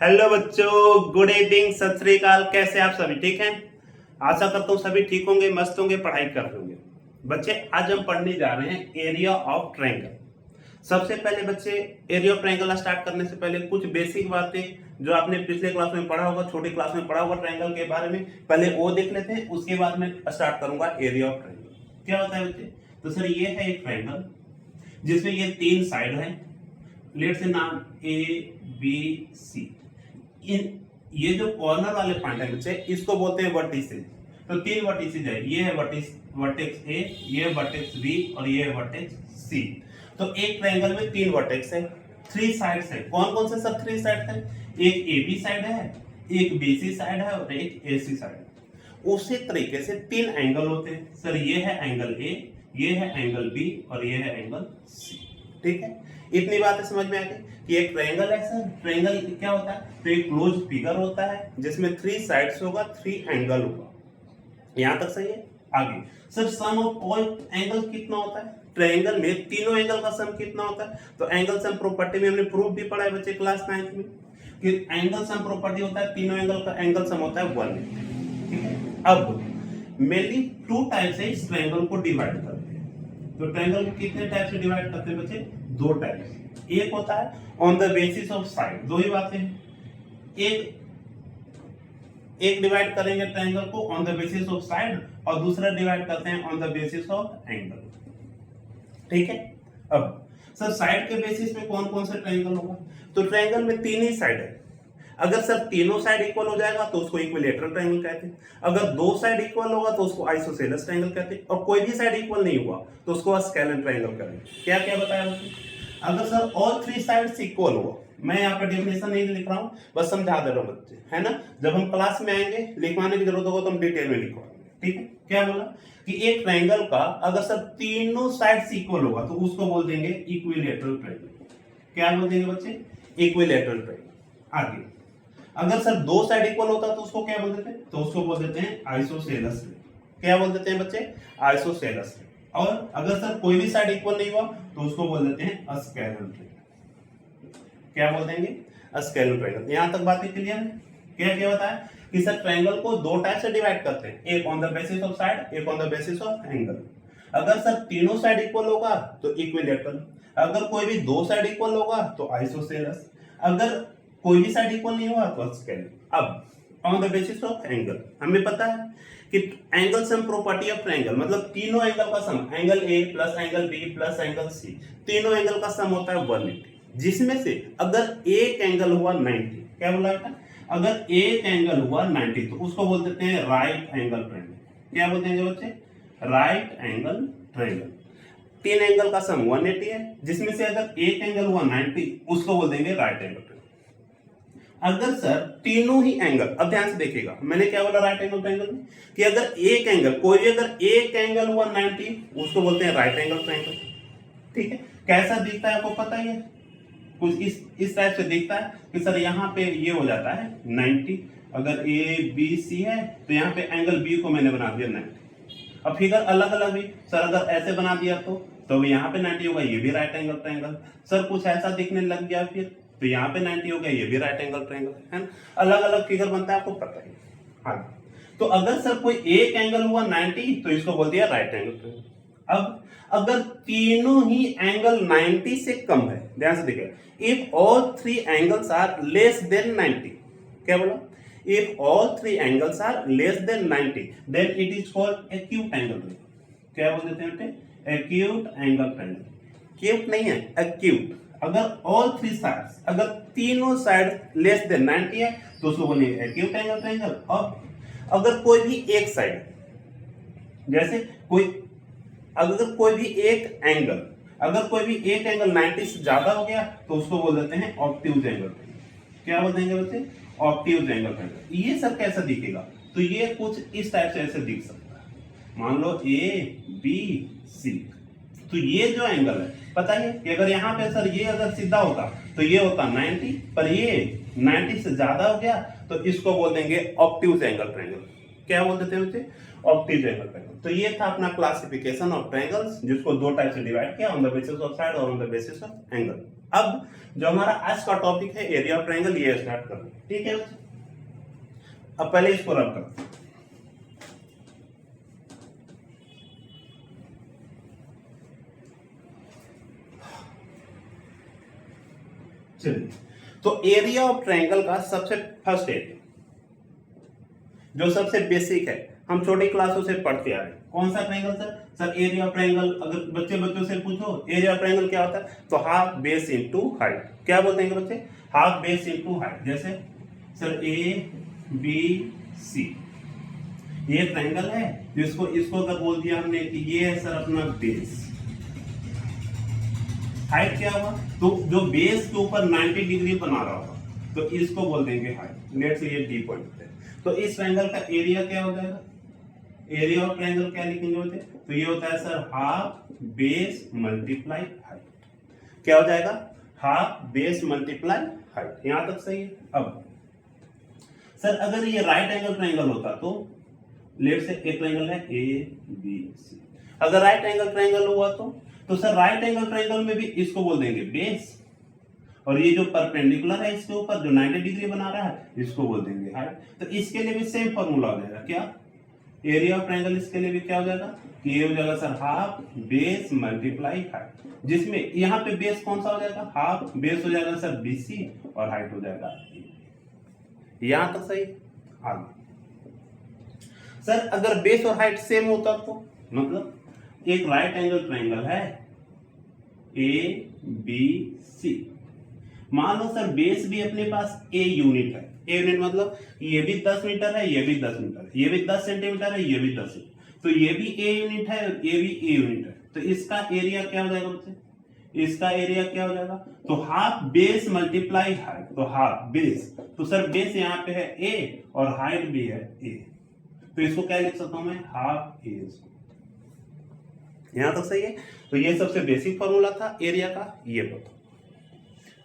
Hello बच्चों, good evening, सत श्री अकाल। कैसे आप सभी ठीक हैं? आशा करता हूँ सभी ठीक होंगे, मस्त होंगे, पढ़ाई कर रहे होंगे। बच्चे आज हम पढ़ने जा रहे हैं एरिया ऑफ ट्रायंगल। सबसे पहले बच्चे एरिया ऑफ ट्रायंगल स्टार्ट करने से पहले कुछ बेसिक बातें जो आपने पिछले क्लास में पढ़ा होगा, छोटी क्लास में पढ़ा होगा ट्रायंगल के बारे में, पहले वो देख लेते हैं। उसके बाद में स्टार्ट करूंगा एरिया ऑफ ट्रायंगल। क्या होता है बच्चे? तो सर ये है एक ट्रायंगल जिसमें ये तीन साइड है। लेट से नाम ए बी सी। ये जो कॉर्नर वाले पॉइंट है बच्चे, इसको बोलते हैं वर्टिसेस। तो तीन वर्टिसेस है, ये है वर्टेक्स ए, ये है वर्टेक्स बी और ये है वर्टेक्स सी। तो एक ट्रायंगल में तीन वर्टेक्स है, थ्री साइड्स है। कौन कौन से सब थ्री साइड है? एक ए बी साइड है, एक बी सी साइड है और एक ए सी साइड है। उसी तरीके से तीन एंगल होते हैं। सर ये है एंगल ए, ये है एंगल बी और ये है एंगल सी। ठीक है, इतनी बातें समझ में आ गई कि एक ट्रायंगल है। सर ट्रायंगल क्या होता है? तो एक क्लोज फिगर होता है जिसमें थ्री साइड्स होगा, थ्री एंगल होगा। यहां तक सही है? आगे sir sum of all angle कितना होता है? ट्रायंगल में तीनों एंगल का सम कितना होता है? तो एंगल सम प्रॉपर्टी में हमने प्रूफ भी पढ़ा है बच्चे क्लास 9th में कि एंगल सम प्रॉपर्टी होता है तीनों एंगल का एंगल सम होता है 1। ठीक है, अब मेनली टू टाइप से इस ट्रायंगल को डिवाइड करते हैं। तो ट्रायंगल को कितने टाइप से डिवाइड करते हैं बच्चे? दो टाइप। एक होता है on the basis of side, दो ही बातें हैं। एक डिवाइड करेंगे ट्रायंगल को on the basis of side और दूसरा डिवाइड करते हैं on the basis of angle. ठीक है, अब सर साइड के बेसिस में कौन कौन सा ट्रायंगल होगा? तो ट्रायंगल में तीन ही साइड है। अगर सर तीनों साइड इक्वल हो जाएगा तो उसको इक्विलेटरल ट्रायंगल कहते हैं। अगर दो साइड इक्वल होगा तो उसको आइसोसेलेस ट्रायंगल कहते हैं। और कोई भी साइड इक्वल नहीं हुआ तो उसको स्केलर ट्रायंगल कहते हैं। क्या क्या बताया बच्चे? अगर sir all three sides equal हो, मैं यहाँ पे डेफिनेशन नहीं लिख रहा हूँ, बस समझा दे रहा हूँ बच्चे, है ना। जब हम क्लास में आएंगे लिखवाने की जरूरत होगा तो हम डिटेल में लिखवाएंगे। ठीक है, क्या बोला कि एक ट्रायंगल का अगर सर तीनों साइड्स इक्वल होगा तो उसको बोल देंगे इक्विलेटरल ट्रायंगल। क्या बोल देंगे बच्चे? Equilateral triangle. आगे अगर सर दो साइड इक्वल होता तो उसको क्या बोल देते हैं? तो उसको बोल देते हैं आइसोसेलेस। क्या बोल देते हैं बच्चे? आइसोसेलेस। और अगर सर कोई भी साइड इक्वल नहीं हुआ तो उसको बोल देते हैं अस्केलर ट्रायंगल। क्या बोल देंगे? अस्केलर ट्रायंगल। यहां तक बातें क्लियर है? क्या क्या बताया कि सर ट्रायंगल को दो टाइप से डिवाइड करते हैं, एक on the basis of side, एक on the basis of angle. अगर सर तीनों साइड इक्वल होगा तो इक्विलेटरल, अगर कोई भी दो साइड इक्वल होगा तो आइसोसेलेस, अगर कोई भी साइड इक्वल नहीं हुआ तो स्केलर। अब on the basis of angle हमें पता है कि angle sum property of triangle मतलब तीनों एंगल का sum, angle A plus angle B plus angle C, तीनों एंगल का सम होता है 180। जिसमें से अगर एक एंगल हुआ 90, क्या बोला बेटा? अगर एक एंगल हुआ 90 तो उसको बोल देते हैं राइट एंगल ट्रायंगल। क्या बोलते हैं बच्चे? Right angle triangle. तीन एंगल का सम 180 है, जिसमें से अगर एक एंगल हुआ 90 उसको बोल देंगे राइट एंगल ट्रायंगल। अगर सर तीनों ही एंगल, अब ध्यान से देखिएगा मैंने क्या बोला राइट एंगल ट्रायंगल में, कि अगर एक एंगल, कोई भी अगर एक एंगल हुआ 90 उसको बोलते हैं राइट एंगल ट्रायंगल। ठीक है, कैसा दिखता है आपको पता ही है? कुछ इस टाइप से दिखता है कि सर यहाँ पे ये हो जाता है 90। अगर ए बी सी है तो यहाँ पे एंगल बी को मैंने बना दिया 90। अब फिगर अलग अलग भी, सर अगर ऐसे बना दिया तो यहाँ पे 90 होगा, ये भी राइट एंगल ट्रायंगल। सर कुछ ऐसा दिखने लग गया फिर तो यहाँ पे 90 हो गया, ये भी राइट एंगल ट्रायंगल है ना। अलग अलग फिगर बनता है, आपको पता ही। हाँ, तो अगर सर कोई एक एंगल हुआ 90 तो इसको बोल दिया राइट एंगल ट्रायंगल। अब अगर तीनों ही एंगल 90 से कम है, ध्यान से देखिए, if all three angles are less than 90, क्या बोला? If all three angles are less than 90 then it is called acute angle triangle. क्या बोल देते हैं? Acute angle triangle. क्यूट नहीं है, एक्यूट। अगर ऑल थ्री साइड्स, अगर तीनों साइड लेस देन 90 है तो उसको बोलेंगे एक्यूट एंगल ट्रायंगल। और अगर कोई भी एक साइड, जैसे अगर कोई भी एक एंगल, अगर कोई भी एक एंगल 90 से ज्यादा हो गया तो उसको बोल देते हैं ऑब्ट्यूज एंगल ट्रायंगल। क्या बोल देंगे बच्चे? Obtuse angle triangle. ये सब कैसा दिखेगा? तो ये कुछ इस टाइप से ऐसे दिख सकता है। मान लो ए बी सी, तो ये जो एंगल है पता है कि अगर यहाँ पे सर ये अगर सीधा होता तो ये होता 90, पर ये 90 से ज्यादा हो गया तो इसको बोल देंगे ऑब्ट्यूज एंगल ट्रायंगल। क्या बोल देते हैं बच्चे? Obtuse angle triangle. तो ये था अपना क्लासिफिकेशन ऑफ ट्रायंगल्स, जिसको दो टाइप से डिवाइड किया, on the basis of side और on the basis of angle. अब जो हमारा आज का टॉपिक है एरिया ऑफ ट्रायंगल, ये स्टार्ट करते हैं। ठीक है, अब पहले इसको रब करते हैं। चलिए, तो एरिया ऑफ ट्रायंगल का सबसे फर्स्ट एरिया, जो सबसे बेसिक है, हम छोटी क्लासों से पढ़ते आ रहे हैं, कौन सा triangle sir? Sir area of triangle, अगर बच्चों से पूछो एरिया ऑफ ट्रायंगल क्या होता है, तो हाफ बेस इनटू हाइट। क्या बोलते हैं बच्चे? Half base into height. जैसे सर ए बी सी, ये ट्रायंगल है, जिसको इसको अगर बोल दिया हमने कि ये है सर अपना बेस, हाइट क्या हुआ? तो जो बेस के ऊपर 90 डिग्री बना रहा होगा, तो इसको बोल देंगे हाइट। लेट्स से ये डी पॉइंट है, तो इस ट्रायंगल का एरिया क्या हो जाएगा? एरिया ऑफ ट्रायंगल क्या लिखेंगे होते? तो ये होता है sir half base multiply height. क्या हो जाएगा? Half base multiply height. यहां तक सही है। अब सर अगर ये राइट एंगल ट्रायंगल होता, तो लेट से एक ट्रायंगल है ए बी सी, अगर राइट एंगल ट्रायंगल हुआ तो सर राइट एंगल ट्रायंगल में भी इसको बोल देंगे बेस, और ये जो परपेंडिकुलर है इसके ऊपर जो 90 डिग्री बना रहा है, इसको बोल देंगे हाइट। तो इसके लिए भी सेम फॉर्मूला हो जाएगा। क्या? एरिया ऑफ ट्रायंगल इसके लिए भी क्या हो जाएगा कि ये हो जाएगा sir half base multiply height, जिसमें यहाँ पे बेस कौन सा हो जाएगा? हाफ बेस हो जाएगा सर BC, और हाइट हो जाएगा A। यहां तक सही। आगे सर अगर बेस और हाइट सेम होता तो मतलब एक राइट एंगल ट्रायंगल है ABC, मान लो सर बेस भी अपने पास A यूनिट है। A यूनिट मतलब ये भी 10 मीटर है, ये भी 10 मीटर है, ये भी 10 सेंटीमीटर है, ये भी 10 है, तो ये भी A यूनिट है, ये भी A यूनिट है, तो इसका एरिया क्या हो जाएगा बच्चे? इसका एरिया क्या हो जाएगा? तो हाफ बेस मल्टीप्लाई हाइट, तो हाफ बेस, तो सर बेस यहाँ पे है A और हाइट भी है A, तो इसको क्या लिख सकता हूं मैं? Half A। यहां तक सही है। तो ये सबसे बेसिक फॉर्मूला था एरिया का, ये बताओ।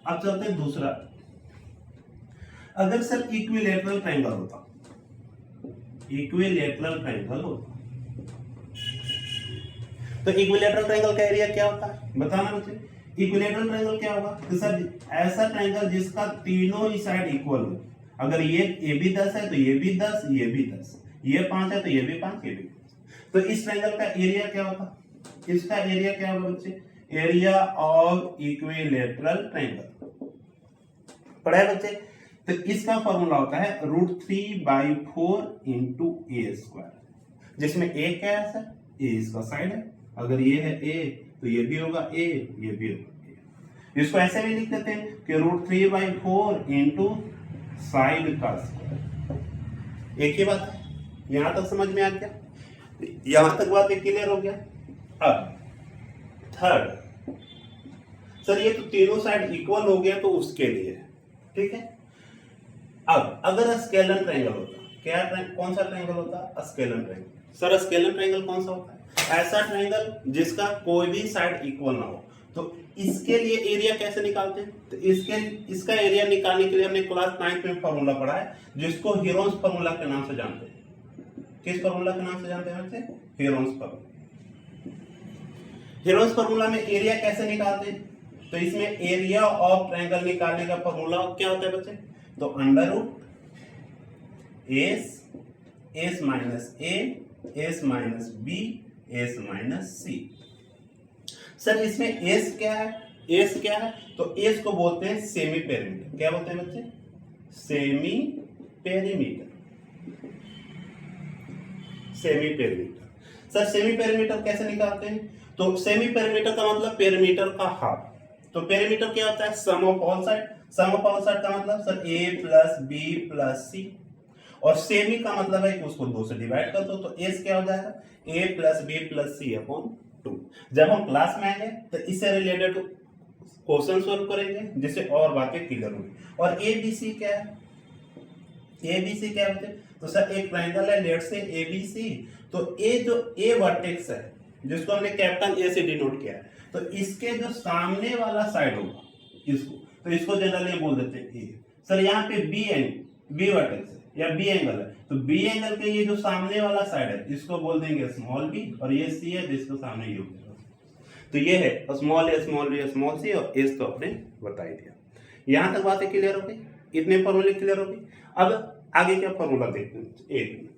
अब चलते हैं दूसरा। अगर सर इक्विलैटरल ट्रायंगल होता, इक्विलैटरल ट्रायंगल होता, तो इक्विलैटरल ट्रायंगल का एरिया क्या होता है बताना मुझे। इक्विलैटरल ट्रायंगल क्या होगा? तो सर ऐसा ट्रायंगल जिसका तीनों ही साइड इक्वल हो। अगर ये भी 10 है तो ये भी 10, ये भी 10, ये 5 है तो ये भी 5, ये भी 5, तो इस ट्रायंगल का एरिया क्या होता? इसका एरिया क्या होगा बच्चे? एरिया ऑफ इक्विलैटरल ट्रायंगल पढ़ा है बच्चे? तो इसका फॉर्मूला होता है √3/4 इंटू A², जिसमें A क्या है सर? A इसका साइड है, अगर ये है A तो ये भी होगा A, ये भी होगा A। इसको ऐसे भी लिख देते हैं कि √3/4 इंटू साइड का स्क्वायर। एक ही बात है, यहां तक समझ में आ गया? यहां तक बात क्लियर हो गया। अब थर्ड, सर ये तो तीनों साइड इक्वल हो गया तो उसके लिए, ठीक है। अब अगर स्केलर ट्रायंगल होता, क्या कौन सा ट्रायंगल होता? Scalar triangle. Sir scalar triangle कौन सा होता है? ऐसा ट्रायंगल जिसका कोई भी साइड इक्वल ना हो। तो इसके लिए एरिया कैसे निकालते हैं? तो इसका एरिया निकालने के लिए हमने क्लास 9 में फॉर्मूला पढ़ा है, जिसको हीरोन्स फॉर्मूला के नाम से जानते हैं। किस फॉर्मूला के नाम से जानते हैं बच्चे? Heron's formula. हीरोन्स फॉर्मूला में एरिया कैसे निकालते हैं? तो इसमें एरिया ऑफ ट्रायंगल निकालने का फॉर्मूला क्या होता है बच्चे? तो √S minus A, S minus B, S minus C। Sir इसमें S क्या है? S क्या है? तो S को बोलते हैं सेमी पेरीमीटर। क्या बोलते हैं बच्चे? Semi perimeter. Semi perimeter. Sir semi perimeter कैसे निकालते हैं? तो सेमी पेरीमीटर का मतलब पेरीमीटर का हाफ। तो पेरीमीटर क्या होता है? Sum of all side. Sum of all side का मतलब sir A plus B plus C, और सेमी का मतलब है कि उसको 2 से डिवाइड कर दो, तो S क्या हो जाएगा? A plus B plus C upon 2। जब हम क्लास में आएंगे तो इससे रिलेटेड क्वेश्चन सॉल्व करेंगे, जिससे और बातें क्लियर होंगी। और ABC क्या है? ABC क्या होते हैं? तो सर एक ट्रायंगल है, लेट से ABC, तो A जो A वर्टेक्स है, जिसको हमने कैपिटल A से डिनोट किया है, तो इसके जो सामने वाला साइड होगा इसको, तो इसको जनरली बोल देते हैं A। सर यहाँ पे B वर्टेक्स है या B एंगल है, तो B एंगल के ये जो सामने वाला साइड है इसको बोल देंगे स्मॉल b, और ये C है जिसको सामने ये होगा। तो ये है स्मॉल ए स्मॉल बी स्मॉल सी, और एस तो आपने बता ही दिया। यहां तक बातें क्लियर हो गई, इतने फॉर्मूले क्लियर हो गई। अब आगे क्या फॉर्मूला देखते हैं, एक मिनट,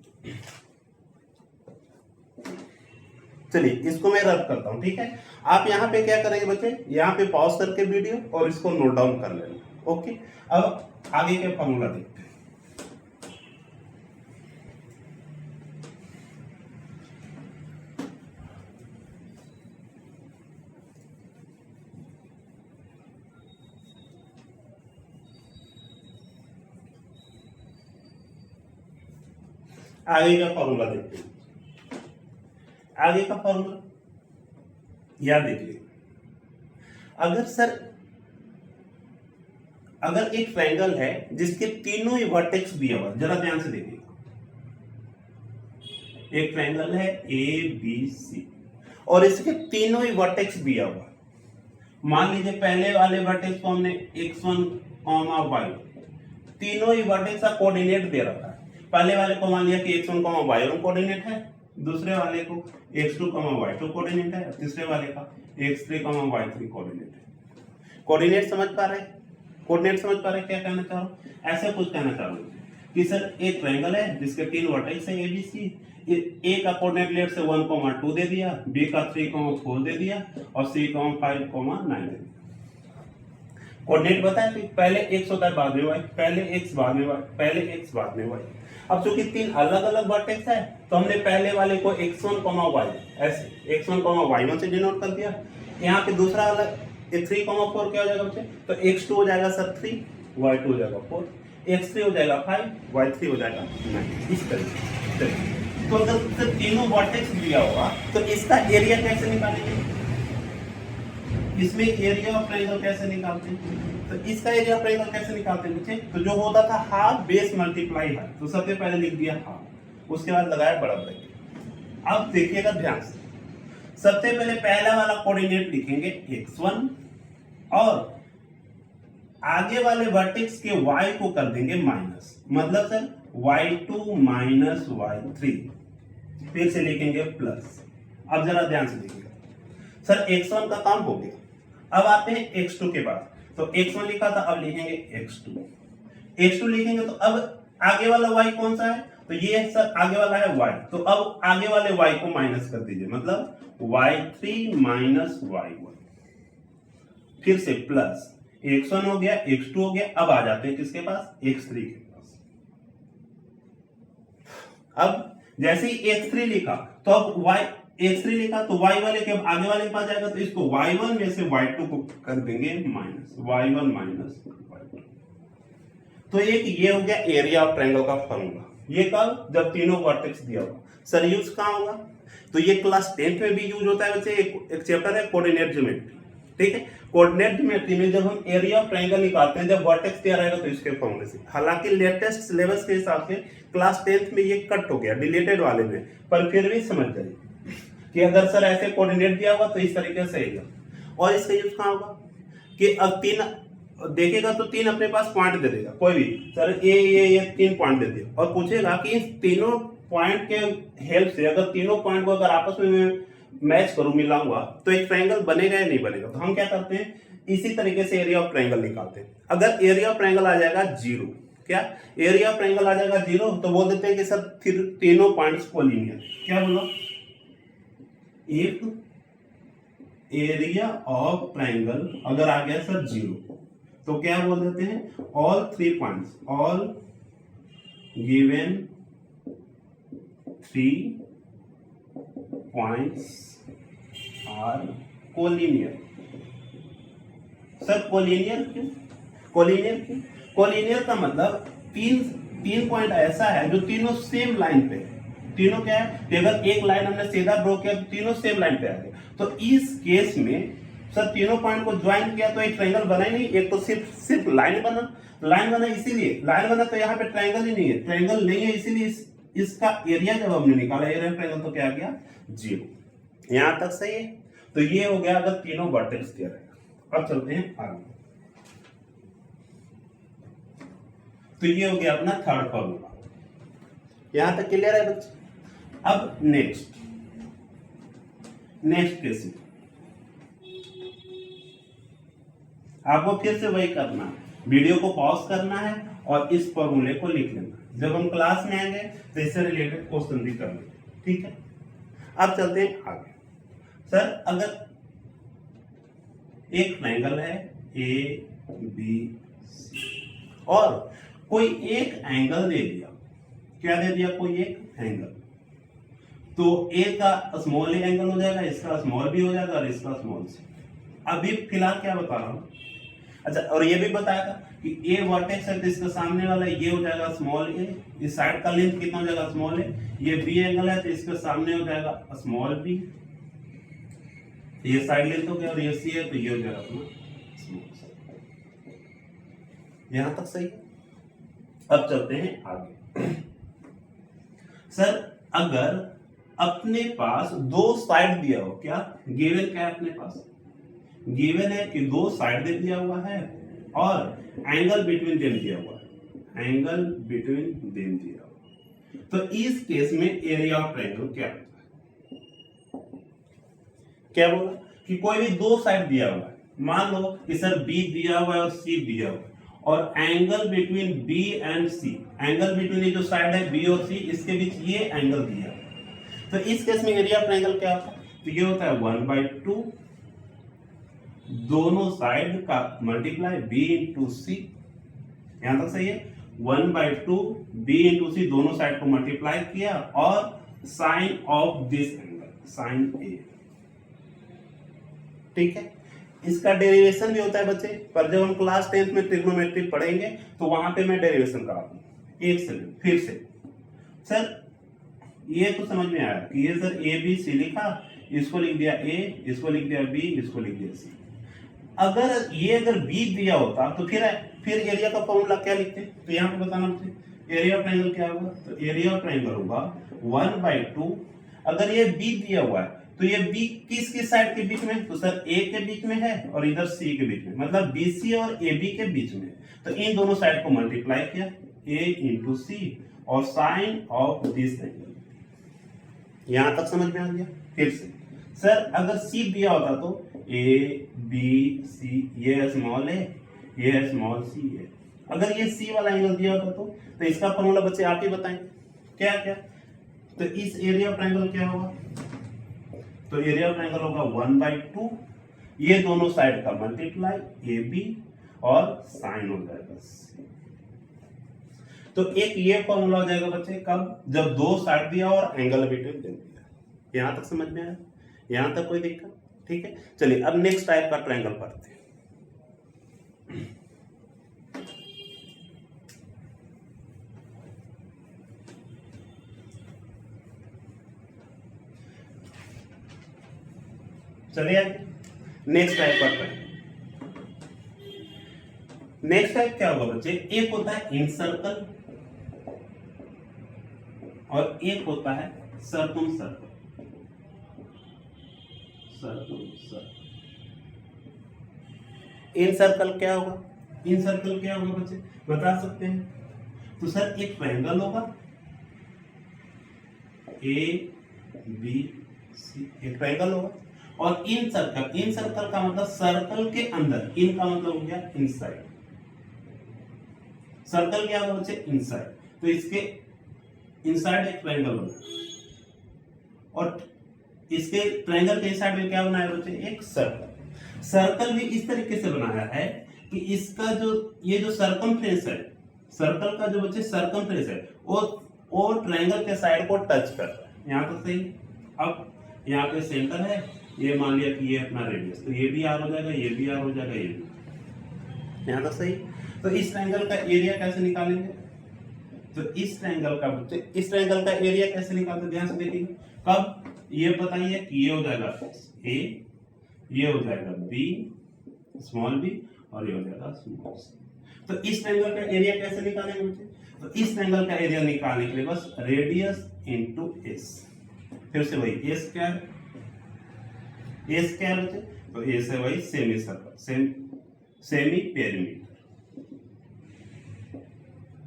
चलिए इसको मैं रब करता हूं, ठीक है। आप यहाँ पे क्या करेंगे बच्चे, यहाँ पे पॉज करके वीडियो और इसको नोट डाउन कर लेना, ओके। अब आगे क्या फॉर्मूला देखते हैं। आगे का फॉर्मूला देखते हैं। आगे का फॉर्मूला याद देखिए, अगर सर अगर एक ट्रायंगल है जिसके तीनों ही वर्टेक्स दिया हुआ, जरा ध्यान से देखिए, एक ट्रायंगल है ए बी सी और इसके तीनों ही वर्टेक्स दिया हुआ। मान लीजिए पहले वाले वर्टेक्स को हमने x1, y, तीनों ही वर्टेक्स का कोऑर्डिनेट दे रखा है। पहले वाले को मान लिया कि x1, y1 कोऑर्डिनेट है, दूसरे वाले को x2, y2 कोऑर्डिनेट है, तीसरे वाले का x3, y3 कोऑर्डिनेट है। कोऑर्डिनेट समझ पा रहे हैं? कोऑर्डिनेट समझ पा रहे हैं क्या कहना चाह रहा हूं? ऐसे कुछ कहना चाह रहा हूं कि सर एक ट्रायंगल है जिसके तीन वर्टेक्स है ए बी सी, ए का कोऑर्डिनेट लेट से 1, 2 दे दिया, बी का 3, 4 दे दिया और सी 5, 9 दे दिया। कोऑर्डिनेट बताया कि पहले x होता है बाद में y, पहले x बाद में y, पहले x बाद में y। अब चूंकि तीन अलग अलग वर्टेक्स है तो हमने पहले वाले को x1, y ऐसे x1, y1 से डिनोट कर दिया। यहाँ पे दूसरा वाला 3, 4 क्या हो जाएगा बच्चे, तो x2 हो जाएगा सर 3, y2 हो जाएगा 4, x3 हो जाएगा 5, y3 हो जाएगा 9, इस तरीके से। तो अगर तीनों वर्टेक्स दिया हुआ तो इसका एरिया कैसे निकालेंगे, इसमें एरिया ऑफ ट्रायंगल कैसे निकालते हैं, तो इसका एरिया ऑफ ट्रायंगल कैसे निकालते हैं बच्चे, तो जो होता था हाफ बेस मल्टीप्लाई हाफ, तो सबसे पहले लिख दिया हाफ, उसके बाद लगाया बड़ा ब्रैकेट। अब देखिएगा ध्यान से, सबसे पहले पहला वाला कोऑर्डिनेट लिखेंगे x1 और आगे वाले वर्टेक्स के y को कर देंगे माइनस, मतलब सर y2 माइनस y3, फिर से लिखेंगे प्लस। अब जरा ध्यान से देखिएगा, सर x1 का काम हो गया, अब आते हैं x2 के बाद, तो x1 लिखा था, अब लिखेंगे x2 लिखेंगे, तो अब आगे वाला y कौन सा है, तो ये सर आगे वाला है y, तो अब आगे वाले y को माइनस कर दीजिए, मतलब y3 माइनस y1, फिर से प्लस x1 हो गया, x2 हो गया, अब आ जाते हैं किसके पास, x3 के पास। अब जैसे ही x3 लिखा तो अब x3 लिखा तो y वाले के आगे वाले के पास जाएगा, तो इसको y1 में से y2 को कर देंगे माइनस, y1 माइनस y2। तो एक ये हो गया एरिया ऑफ ट्रायंगल का फॉर्मूला। ये कब, जब तीनों वर्टेक्स दिया होगा। सर यूज कहां होगा, तो ये क्लास 10th में भी यूज होता है बच्चे, एक चैप्टर है कोऑर्डिनेट ज्योमेट्री, ठीक है। कोऑर्डिनेट ज्योमेट्री में जब हम एरिया ऑफ ट्रायंगल निकालते हैं, जब वर्टेक्स दिया रहेगा तो इसके फॉर्मूले से। हालांकि लेटेस्ट सिलेबस के हिसाब से क्लास 10th में ये कट हो गया डिलीटेड वाले में, पर फिर भी समझ जाइए कि अगर सर ऐसे कोऑर्डिनेट दिया होगा तो इस तरीके से आएगा। और इसका यूज कहां होगा कि अब तीन देखेगा तो तीन अपने पास पॉइंट दे देगा, कोई भी सर ये 3 पॉइंट दे दिया, और पूछेगा कि इन तीनों पॉइंट के हेल्प से अगर तीनों पॉइंट को अगर आपस में मैच करूं, मिलाऊंगा, तो एक ट्रायंगल बनेगा या नहीं बनेगा। तो हम क्या करते हैं, इसी तरीके से एरिया ऑफ ट्रायंगल निकालते हैं। अगर एरिया ऑफ ट्रायंगल आ जाएगा 0, क्या एरिया ऑफ ट्रायंगल आ जाएगा 0, तो बोल देते हैं कि सर फिर तीनों पॉइंट्स कोलिनियर। क्या बोलो, इफ एरिया ऑफ ट्रायंगल अगर आ गया सर 0, तो क्या बोल देते हैं, all 3 points, all given 3 points are collinear. Sir collinear क्यों, कोलिनियर का मतलब तीन पॉइंट ऐसा है जो तीनों सेम लाइन पे है। तीनों क्या है कि अगर एक लाइन हमने सीधा ड्रॉ किया तो तीनों सेम लाइन पे आ गए, तो इस केस में सर तीनों पॉइंट को ज्वाइन किया तो एक ट्रायंगल बना ही नहीं, एक तो सिर्फ लाइन बना, इसीलिए लाइन बना, तो यहाँ पे ट्रायंगल ही नहीं है, ट्रायंगल नहीं है, इसीलिए इसका एरिया जब हमने निकाला एरिया ट्रायंगल तो क्या आ गया 0। यहां तक सही है। तो ये हो गया अगर तीनों वर्टेक्स दिया रहेगा। अब चलते हैं आगे, तो ये हो गया अपना थर्ड फॉर्मूला। यहां तक क्लियर है बच्चे। अब नेक्स्ट केस, आपको फिर से वही करना है, वीडियो को पॉज करना है और इस फॉर्मूले को लिख लेना। जब हम क्लास में आएंगे तो इससे रिलेटेड क्वेश्चन भी कर लेंगे, ठीक है। अब चलते हैं आगे। सर अगर एक ट्रायंगल है ए बी सी और कोई एक एंगल दे दिया, क्या दे दिया, कोई एक एंगल, तो ए का स्मॉल ए एंगल हो जाएगा, इसका स्मॉल बी हो जाएगा और इसका स्मॉल सी। अभी फिलहाल क्या बता रहा हूं, अच्छा, और ये भी बताया था कि ए वर्टेक्स है तो इसका सामने वाला ये हो जाएगा स्मॉल ए, इस साइड का लेंथ कितना हो जाएगा स्मॉल ए, ये बी एंगल है तो इसके सामने हो जाएगा स्मॉल बी, ये साइड लेंथ हो गया, और ये सी है तो ये हो जाएगा अपना स्मॉल सी। यहां तक सही। अब चलते हैं आगे। सर अगर अपने पास दो साइड दिया हो, क्या गिवन क्या है अपने पास, गिवन है कि दो साइड दे दिया हुआ है और एंगल बिटवीन देम दिया हुआ है, एंगल बिटवीन देम दिया हुआ, तो इस केस में एरिया ऑफ ट्रायंगल क्या होता है, क्या बोला कि कोई भी दो साइड दिया हुआ है, मान लो कि सर बी दिया हुआ है और सी दिया हुआ है, और angle between B and C, angle between ये जो साइड है बी और सी, इसके बीच ये एंगल दिया है, तो इस केस में एरिया ऑफ ट्रायंगल क्या होता है, तो ये होता है 1/2 दोनों साइड का मल्टीप्लाई बी इंटू सी, यहां तक सही है, 1/2 बी इंटू सी दोनों साइड को मल्टीप्लाई किया और sine of this angle, sine A, ठीक है। इसका डेरिवेशन भी होता है बच्चे, पर जब हम क्लास 10th में ट्रिग्नोमेट्री पढ़ेंगे तो वहां पे मैं डेरिवेशन करा दूंगा। एक सेकंड फिर से, सर ये तो समझ में आया कि ये सर ए बी सी लिखा, इसको लिख दिया ए, इसको लिख दिया बी, इसको लिख दिया सी। अगर बी दिया होता तो फिर एरिया का फॉर्मूला क्या लिखते, तो यहाँ पे बताना मुझे एरिया ऑफ ट्रायंगल क्या होगा, तो एरिया ऑफ ट्रायंगल होगा 1/2, अगर ये बी दिया हुआ है तो ये बी किस साइड के बीच में, तो सर ए के बीच में है और इधर सी के बीच में, मतलब बी सी और ए बी के बीच में, तो इन दोनों साइड को मल्टीप्लाई किया ए इंटू सी और साइन ऑफ दिस एंगल। यहां तक समझ में आ गया। फिर से सर अगर सी दिया होता तो ए बी सी, ये स्मॉल ए, ये स्मॉल सी है, अगर ये सी वाला एंगल दिया होता तो इसका फॉर्मूला बच्चे आप ही बताएं क्या क्या, तो इस एरिया ऑफ ट्रायंगल क्या होगा, तो एरिया ऑफ ट्रायंगल होगा 1/2 ये दोनों साइड का मल्टीप्लाई ए बी और साइन हो जाएगा सी। तो एक ये फॉर्मूला हो जाएगा बच्चे कब, जब दो साइड दिया और एंगल बिटवीन दे दिया। यहां तक समझ में आया, यहां तक कोई दिक्कत, ठीक है। चलिए अब नेक्स्ट टाइप का ट्रायंगल पढ़ते हैं। चलिए नेक्स्ट टाइप पढ़ते हैं। नेक्स्ट टाइप क्या होगा बच्चे, एक होता है इन सर्कल और एक होता है सर्कम सर्कल, सर्कम सर्कल। इन सर्कल क्या होगा, इन सर्कल क्या होगा बच्चे बता सकते हैं, तो सर एक ट्रायंगल होगा ए बी सी, एक ट्रायंगल होगा और इन सर्कल का मतलब सर्कल के अंदर, इन का मतलब हो गया इनसाइड, सर्कल क्या होगा बच्चे इनसाइड, तो इसके इनसाइड एक ट्रायंगल होगा और इसके ट्रायंगल के इनसाइड में क्या बनाया बच्चे, एक सर्कल। सर्कल भी इस तरीके से बनाया है कि इसका जो ये जो सर्कमफ्रेंस है, सर्कल का जो बच्चे सर्कमफ्रेंस है वो ट्रायंगल के साइड को टच कर रहा है। यहां तो सही। अब यहाँ पे सेंटर है, ये मान लिया कि ये अपना रेडियस, तो ये भी आर हो जाएगा, ये भी आर हो जाएगा, ये भी। यहाँ तक सही। तो इस ट्रायंगल का एरिया कैसे निकालेंगे, तो इस ट्रायंगल का बच्चे इस ट्रायंगल का एरिया कैसे निकालते, ध्यान से देखिए। कब, ये बताइए कि ये हो जाएगा ए, ये हो जाएगा बी स्मॉल बी और ये हो जाएगा स्मॉल सी। तो इस ट्रायंगल का एरिया कैसे निकालेंगे बच्चे, तो इस ट्रायंगल का एरिया निकालने के लिए बस रेडियस इनटू एस, फिर से वही ए स्क्वायर, ए स्क्वायर बच्चे, तो ए से वही सेमी सर्कल, सेमी पेरीमीटर।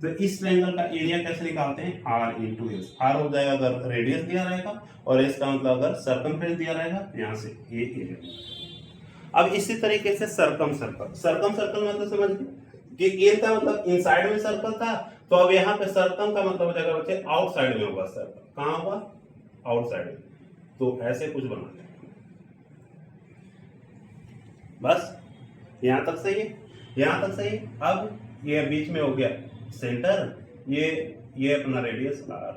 तो इस ट्रायंगल का एरिया कैसे निकालते हैं, आर इंटू एस। आर हो जाएगा अगर रेडियस दिया रहेगा और एस का मतलब अगर सर्कमफ्रेंस दिया रहेगा, यहां से ये एरिया। अब इसी तरीके से सर्कम सर्कल मतलब समझ कि ये था मतलब इनसाइड में सर्कल था, तो अब यहाँ पे सर्कम का मतलब हो जाएगा बच्चे आउटसाइड में होगा सर्कल। कहाँ होगा? आउटसाइड में। तो ऐसे कुछ बना लें, बस यहां तक सही है, यहां तक सही है। अब ये बीच में हो गया सेंटर, ये अपना रेडियस r,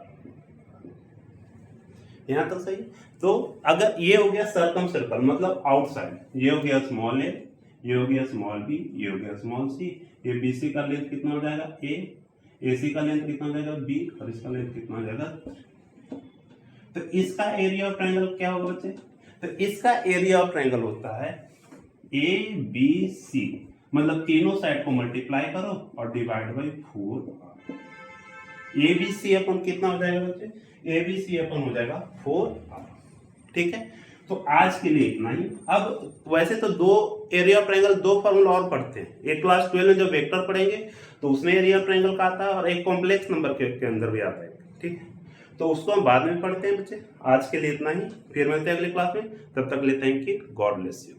यहां तक सही है। तो अगर ये हो गया सर्कम सर्कल मतलब आउटसाइड, ये हो गया स्मॉल a, ये हो गया स्मॉल b, ये हो गया स्मॉल c, ये BC का लेंथ कितना हो जाएगा a, AC का लेंथ कितना हो जाएगा b, और इसका लेंथ कितना हो जाएगा। तो इसका एरिया ऑफ ट्रायंगल क्या होगा बच्चे? तो इसका एरिया ऑफ ट्रायंगल होता है ABC, मतलब तीनों साइड को मल्टीप्लाई करो और डिवाइड बाई 4। ABC अपन कितना हो जाएगा बच्चे? ABC अपन हो जाएगा 4r। ठीक है, तो आज के लिए इतना ही। अब वैसे तो दो एरिया ऑफ ट्रायंगल, दो फॉर्मूला और पढ़ते हैं। एक क्लास 12 में जो वेक्टर पढ़ेंगे तो उसमें एरिया ऑफ ट्रायंगल का आता है, और एक कॉम्प्लेक्स नंबर के अंदर भी आता है। ठीक है, तो उसको हम बाद में पढ़ते हैं बच्चे। आज के लिए इतना ही, फिर मिलते हैं अगली क्लास में। तब तक के लिए thank you, God bless you.